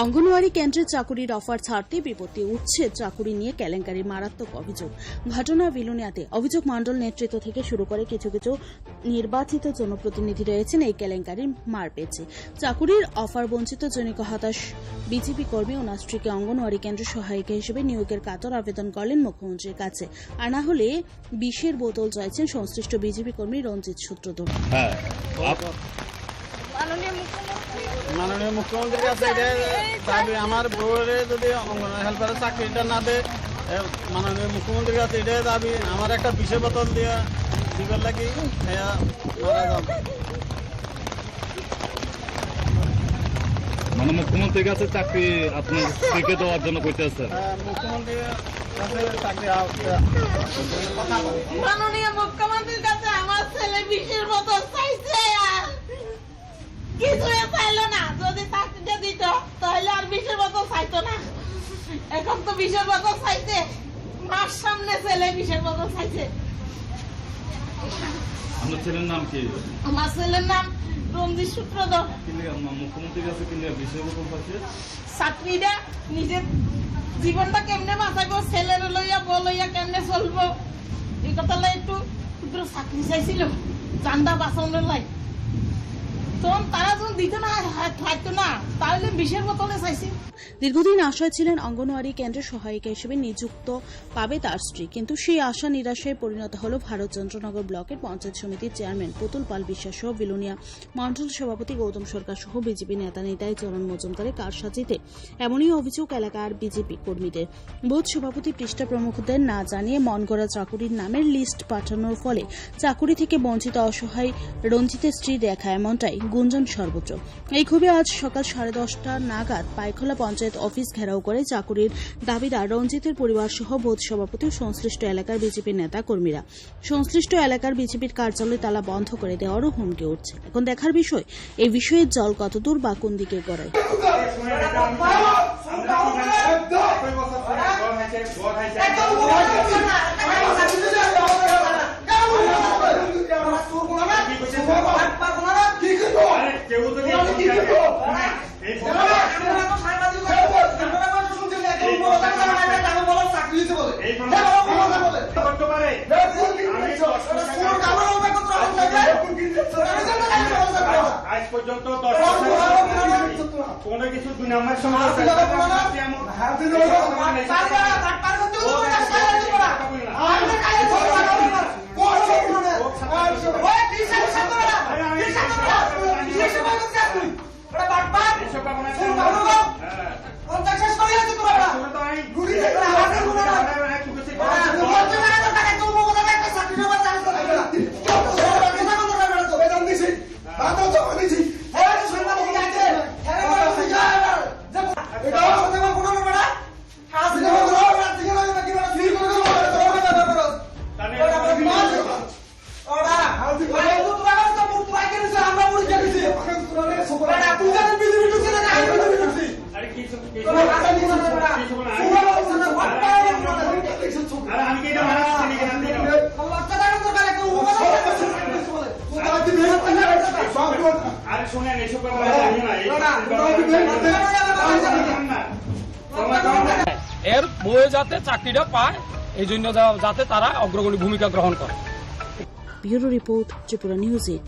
অঙ্গনওয়াড়ি কেন্দ্রে চাকুরির অফার ছাড়তে বিপত্তি উঠছে চাকুরি নিয়ে কেলেঙ্কারির মারাত্মক অভিযোগ। ঘটনা বিলোনিয়াতে। অভিযোগ মণ্ডল নেতৃত্ব থেকে শুরু করে কিছু কিছু নির্বাচিত জনপ্রতিনিধি রয়েছেন এই কেলেঙ্কারির মার পেয়েছে। চাকুরির অফার বঞ্চিত জনিক হতাশ বিজেপি কর্মী ওনার স্ত্রীকে অঙ্গনওয়াড়ি কেন্দ্র সহায়িকা হিসেবে নিয়োগের কাতর আবেদন করলেন মুখ্যমন্ত্রীর কাছে। আর না হলে বিষের বোতল চাইছেন সংশ্লিষ্ট বিজেপি কর্মী রঞ্জিত সূত্রধর। মাননীয় মুখ্যমন্ত্রীর কাছে দাবি, আমার বউরে যদি অঙ্গনওয়াড়ি হেল্পারের চাকরিটা না দেয়, মাননীয় মুখ্যমন্ত্রীর কাছে এটাই দাবি, আমার একটা বিষের বোতল দিয়া দিবার লাগি মারা যান। মানে মুখ্যমন্ত্রীর কাছে চাকরি আপনার স্ত্রীকে দেওয়ার জন্য করতেছেন? মুখ্যমন্ত্রীর কাছে চাকরি মাননীয় মুখ্যমন্ত্রীর কাছে আমার ছেলে বিষের বোতল চাইছে, আর কিছুই চাইলো না। যদি চাকরিটা দিত তাহলে আর বিষের বোতল চাইতো না। এখন তো বিষের বোতল চাইছে, মার সামনে ছেলে বিষের বোতল চাইছে। আপনার ছেলের নাম কি? আমার ছেলের নাম রঞ্জিত সূত্রধর। মুখ্যমন্ত্রীর কাছে কিনলে বিষয় বোতল পাচ্ছে। চাকরিটা নিজের জীবনটা কেমনে বাঁচাবো, ছেলের লইয়া বউ লইয়া কেমনে চলবো, এই কথা একটু ক্ষুদ্র চাকরি চাইছিল জানটা বাঁচানোর লাই। তখন তারা যখন দিত না, থাকতো না, তাহলে বিষের বোতলে চাইছি। দীর্ঘদিন আশায় ছিলেন অঙ্গনওয়াড়ি কেন্দ্রের সহায়িকা হিসেবে নিযুক্ত পাবে তার স্ত্রী, কিন্তু সেই আশা নিরাশায় পরিণত হল ভারত চন্দ্রনগর ব্লকের পঞ্চায়েত সমিতির চেয়ারম্যান পুতুল পাল বিশ্বাস সহ বিলোনিয়া মণ্ডল সভাপতি গৌতম সরকার সহ বিজেপি নেতা নেতায় চরণ মজুমদারের কারসাজিতে। এমনই অভিযোগ এলাকার বিজেপি কর্মীদের। বুথ সভাপতি পৃষ্ঠা প্রমুখদের না জানিয়ে মন গড়া চাকুরির নামের লিস্ট পাঠানোর ফলে চাকুরি থেকে বঞ্চিত অসহায় রঞ্জিতের স্ত্রী দেখা, এমনটাই গুঞ্জন সর্বত্র। এই ক্ষোভে আজ সকাল 10:30 নাগাদ পাইখলা পঞ্চায়েত অফিস ঘেরাও করে চাকুরির দাবিদার রঞ্জিতের পরিবার সহ বুথ সভাপতি সংশ্লিষ্ট এলাকার বিজেপির নেতা কর্মীরা। সংশ্লিষ্ট এলাকার বিজেপির কার্যালয় তালা বন্ধ করে দেওয়ারও হুমকি উঠছে। এখন দেখার বিষয় এই বিষয়ের জল কতদূর বা কোন দিকে গড়ায়। আজ পর্যন্ত 10 কোন কিছু 2 নম্বর সমস্যা এর বয়ে যাতে চাকরিটা পায়, এই জন্য যাতে তারা অগ্রগণী ভূমিকা গ্রহণ করে। Bureau report, Tripura news 8।